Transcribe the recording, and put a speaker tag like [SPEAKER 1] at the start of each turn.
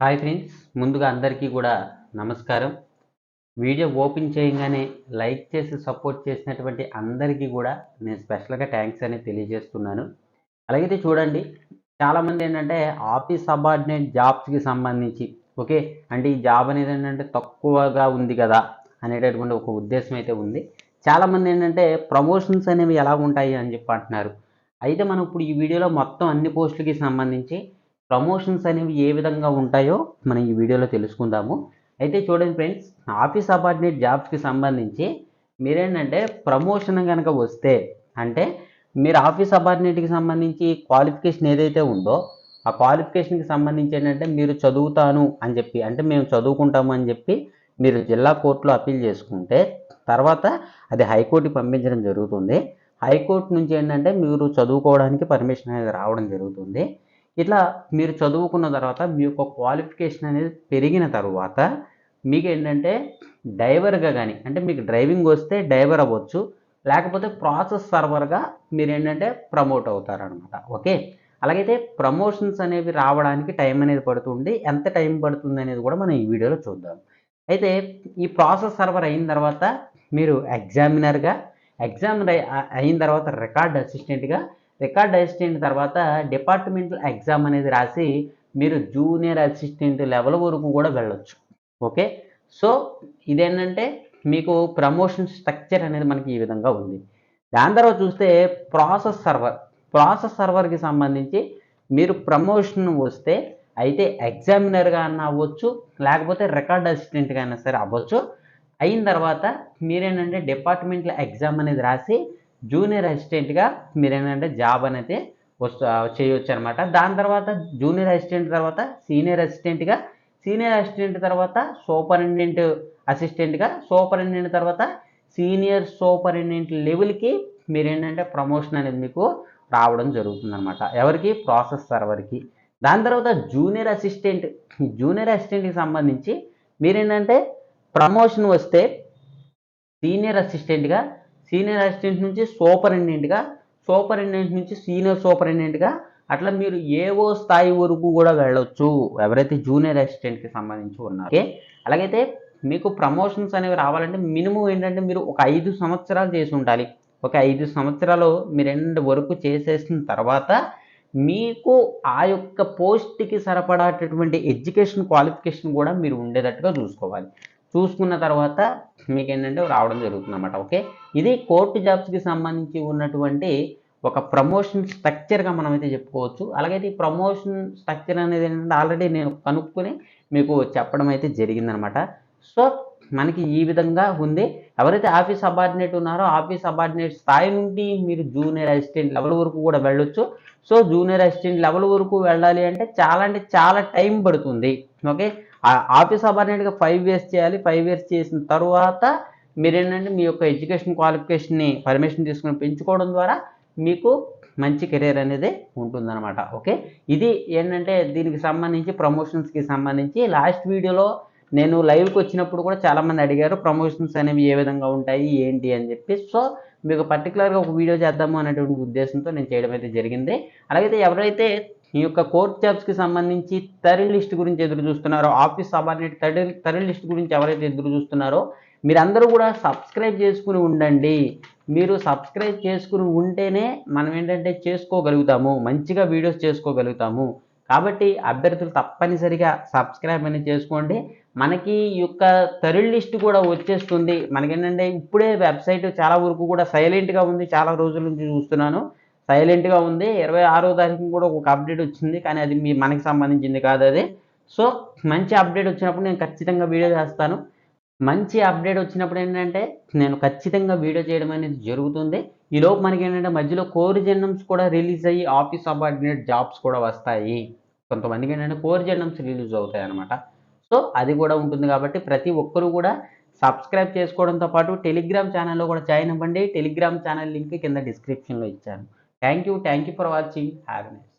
[SPEAKER 1] Hi friends, ముందుగా అందరికీ కూడా నమస్కారం. వీడియో ఓపెన్ చేయగానే లైక్ చేసి సపోర్ట్ చేసినటువంటి అందరికీ కూడా నేను స్పెషల్గా థ్యాంక్స్ అనేది తెలియజేస్తున్నాను. అలాగైతే చూడండి, చాలామంది ఏంటంటే ఆఫీస్ సబార్డినేట్ జాబ్స్కి సంబంధించి ఓకే అంటే ఈ జాబ్ అనేది ఏంటంటే తక్కువగా ఉంది కదా అనేటటువంటి ఒక ఉద్దేశం అయితే ఉంది. చాలామంది ఏంటంటే ప్రమోషన్స్ అనేవి ఎలా ఉంటాయి అని చెప్పి అంటున్నారు. అయితే మనం ఇప్పుడు ఈ వీడియోలో మొత్తం అన్ని పోస్టులకి సంబంధించి ప్రమోషన్స్ అనేవి ఏ విధంగా ఉంటాయో మనం ఈ వీడియోలో తెలుసుకుందాము. అయితే చూడండి ఫ్రెండ్స్, ఆఫీస్ సబార్డినేట్ జాబ్స్కి సంబంధించి మీరేంటంటే ప్రమోషన్ కనుక వస్తే అంటే మీరు ఆఫీస్ సబార్డినేట్కి సంబంధించి క్వాలిఫికేషన్ ఏదైతే ఉందో ఆ క్వాలిఫికేషన్కి సంబంధించి ఏంటంటే మీరు చదువుతాను అని చెప్పి అంటే మేము చదువుకుంటాము అని చెప్పి మీరు జిల్లా కోర్టులో అప్పీల్ చేసుకుంటే తర్వాత అది హైకోర్టుకి పంపించడం జరుగుతుంది. హైకోర్టు నుంచి ఏంటంటే మీరు చదువుకోవడానికి పర్మిషన్ అనేది రావడం జరుగుతుంది. ఇట్లా మీరు చదువుకున్న తర్వాత మీ యొక్క క్వాలిఫికేషన్ అనేది పెరిగిన తర్వాత మీకేంటంటే డ్రైవర్గా కానీ అంటే మీకు డ్రైవింగ్ వస్తే డ్రైవర్ అవ్వచ్చు, లేకపోతే ప్రాసెస్ సర్వర్గా మీరేంటంటే ప్రమోట్ అవుతారనమాట. ఓకే, అలాగైతే ప్రమోషన్స్ అనేవి రావడానికి టైం అనేది పడుతుంది. ఎంత టైం పడుతుంది అనేది కూడా మనం ఈ వీడియోలో చూద్దాం. అయితే ఈ ప్రాసెస్ సర్వర్ అయిన తర్వాత మీరు ఎగ్జామినర్గా, అయిన తర్వాత రికార్డ్ అసిస్టెంట్గా, రికార్డ్ అసిస్టెంట్ తర్వాత డిపార్ట్మెంటల్ ఎగ్జామ్ అనేది రాసి మీరు జూనియర్ అసిస్టెంట్ లెవెల్ వరకు కూడా వెళ్ళొచ్చు. ఓకే, సో ఇదేంటంటే మీకు ప్రమోషన్ స్ట్రక్చర్ అనేది మనకి ఈ విధంగా ఉంది. దాని తర్వాత చూస్తే ప్రాసెస్ సర్వర్కి సంబంధించి మీరు ప్రమోషన్ వస్తే అయితే ఎగ్జామినర్గా అన్నా అవ్వచ్చు, లేకపోతే రికార్డ్ అసిస్టెంట్గా అయినా సరే అవ్వచ్చు. అయిన తర్వాత మీరేంటంటే డిపార్ట్మెంటల్ ఎగ్జామ్ అనేది రాసి జూనియర్ అసిస్టెంట్గా మీరేంటంటే జాబ్ అనేది చేయొచ్చు అనమాట. దాని తర్వాత జూనియర్ అసిస్టెంట్ తర్వాత సీనియర్ అసిస్టెంట్గా, సీనియర్ అసిస్టెంట్ తర్వాత సూపరింటెండెంట్ అసిస్టెంట్గా, సూపరింటెండెంట్ తర్వాత సీనియర్ సూపరింటెండెంట్ లెవెల్కి మీరేంటంటే ప్రమోషన్ అనేది మీకు రావడం జరుగుతుందన్నమాట. ఎవరికి? ప్రాసెస్ సర్వర్కి. దాని తర్వాత జూనియర్ అసిస్టెంట్కి సంబంధించి మీరేంటంటే ప్రమోషన్ వస్తే సీనియర్ అసిస్టెంట్గా, సీనియర్ అసిస్టెంట్ నుంచి సూపరింటెండెంట్గా, సూపరింటెండెంట్ నుంచి సీనియర్ సూపరింటెండెంట్గా అట్లా మీరు ఏవో స్థాయి వరకు కూడా వెళ్ళొచ్చు ఎవరైతే జూనియర్ అసిస్టెంట్కి సంబంధించి ఉన్నారు. ఓకే, అలాగైతే మీకు ప్రమోషన్స్ అనేవి రావాలంటే మినిమం ఏంటంటే మీరు ఒక 5 సంవత్సరాలు చేసి ఉండాలి. ఒక 5 సంవత్సరాలు మీరు ఎండ్ వరకు చేసేసిన తర్వాత మీకు ఆ యొక్క పోస్ట్కి సరిపడాటటువంటి ఎడ్యుకేషన్ క్వాలిఫికేషన్ కూడా మీరు ఉండేటట్టుగా చూసుకోవాలి. చూసుకున్న తర్వాత మీకేంటంటే రావడం జరుగుతుందన్నమాట. ఓకే, ఇది కోర్టు జాబ్స్కి సంబంధించి ఉన్నటువంటి ఒక ప్రమోషన్ స్ట్రక్చర్గా మనమైతే చెప్పుకోవచ్చు. అలాగైతే ఈ ప్రమోషన్ స్ట్రక్చర్ అనేది ఏంటంటే ఆల్రెడీ నేను కనుక్కొని మీకు చెప్పడం అయితే జరిగిందనమాట. సో మనకి ఈ విధంగా ఉంది. ఎవరైతే ఆఫీస్ సబార్డినేట్ ఉన్నారో ఆఫీస్ సబార్డినేట్ స్థాయి నుండి మీరు జూనియర్ అసిస్టెంట్ లెవెల్ వరకు కూడా వెళ్ళొచ్చు. సో జూనియర్ అసిస్టెంట్ లెవెల్ వరకు వెళ్ళాలి అంటే చాలా టైం పడుతుంది. ఓకే, ఆఫీస్ సబార్డినేట్గా 5 ఇయర్స్ చేయాలి. 5 ఇయర్స్ చేసిన తర్వాత మీరేంటంటే మీ యొక్క ఎడ్యుకేషన్ క్వాలిఫికేషన్ని పర్మిషన్ తీసుకుని పెంచుకోవడం ద్వారా మీకు మంచి కెరీర్ అనేది ఉంటుందన్నమాట. ఓకే, ఇది ఏంటంటే దీనికి సంబంధించి ప్రమోషన్స్కి సంబంధించి లాస్ట్ వీడియోలో నేను లైవ్కి వచ్చినప్పుడు కూడా చాలామంది అడిగారు ప్రమోషన్స్ అనేవి ఏ విధంగా ఉంటాయి ఏంటి అని చెప్పి. సో మీకు పర్టికులర్గా ఒక వీడియో చేద్దాము అనేటువంటి ఉద్దేశంతో నేను చేయడం అయితే జరిగింది. అలాగైతే ఎవరైతే ఈ యొక్క కోర్ట్ జాబ్స్కి సంబంధించి థర్డ్ లిస్ట్ గురించి ఎదురు చూస్తున్నారో, ఆఫీస్ సబార్డినేట్ థర్డ్ లిస్ట్ గురించి ఎవరైతే ఎదురు చూస్తున్నారో మీరందరూ కూడా సబ్స్క్రైబ్ చేసుకుని ఉండండి. మీరు సబ్స్క్రైబ్ చేసుకుని ఉంటేనే మనం ఏంటంటే చేసుకోగలుగుతాము, మంచిగా వీడియోస్ చేసుకోగలుగుతాము. కాబట్టి అభ్యర్థులు తప్పనిసరిగా సబ్స్క్రైబ్ అనేది చేసుకోండి. మనకి ఈ యొక్క థర్డ్ లిస్ట్ కూడా వచ్చేస్తుంది. మనకేంటంటే ఇప్పుడే వెబ్సైట్ చాలా వరకు కూడా సైలెంట్గా ఉంది. చాలా రోజుల నుంచి చూస్తున్నాను సైలెంట్గా ఉంది. 26వ తారీఖున కూడా ఒక అప్డేట్ వచ్చింది, కానీ అది మనకి సంబంధించింది కాదు అది. సో మంచి అప్డేట్ వచ్చినప్పుడు నేను ఖచ్చితంగా వీడియో చేస్తాను. మంచి అప్డేట్ వచ్చినప్పుడు ఏంటంటే నేను ఖచ్చితంగా వీడియో చేయడం అనేది జరుగుతుంది. ఈలోపు మనకి ఏంటంటే మధ్యలో కోర్ జెన్నమ్స్ కూడా రిలీజ్ అయ్యి ఆఫీస్ సబార్డినేట్ జాబ్స్ కూడా వస్తాయి. కొంతమందికి ఏంటంటే కోర్ జెన్నమ్స్ రిలీజ్ అవుతాయి అన్నమాట. సో అది కూడా ఉంటుంది కాబట్టి ప్రతి ఒక్కరూ కూడా సబ్స్క్రైబ్ చేసుకోవడంతో పాటు టెలిగ్రామ్ ఛానల్లో కూడా జాయిన్ అవ్వండి. టెలిగ్రామ్ ఛానల్ లింక్ కింద డిస్క్రిప్షన్లో ఇచ్చాను. Thank you for watching. Have a nice day.